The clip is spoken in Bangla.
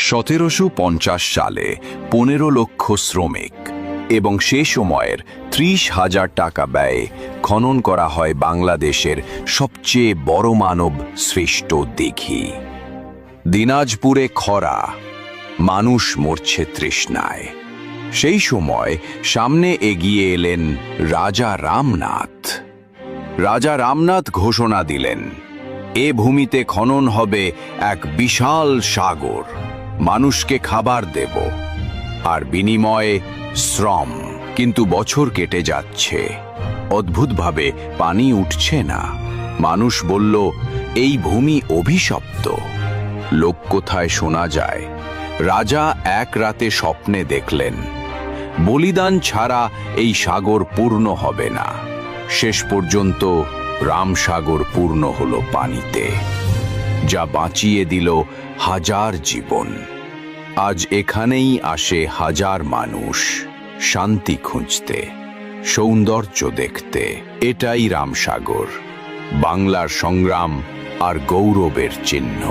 1750 সালে 15 লক্ষ শ্রমিক এবং সে সময়ের 30,000 টাকা ব্যয়ে খনন করা হয় বাংলাদেশের সবচেয়ে বড় মানব সৃষ্ট দিঘি। দিনাজপুরে খরা, মানুষ মরছে তৃষ্ণায়। সেই সময় সামনে এগিয়ে এলেন রাজা রামনাথ। রাজা রামনাথ ঘোষণা দিলেন, এ ভূমিতে খনন হবে এক বিশাল সাগর, মানুষকে খাবার দেব আর বিনিময়ে শ্রম। কিন্তু বছর কেটে যাচ্ছে, অদ্ভুতভাবে পানি উঠছে না। মানুষ বলল, এই ভূমি অভিশপ্ত। লোক কোথায় শোনা যায়। রাজা এক রাতে স্বপ্নে দেখলেন, বলিদান ছাড়া এই সাগর পূর্ণ হবে না। শেষ পর্যন্ত রামসাগর পূর্ণ হলো পানিতে, যা বাঁচিয়ে দিল হাজার জীবন। আজ এখানেই আসে হাজার মানুষ, শান্তি খুঁজতে, সৌন্দর্য দেখতে। এটাই রামসাগর, বাংলার সংগ্রাম আর গৌরবের চিহ্ন।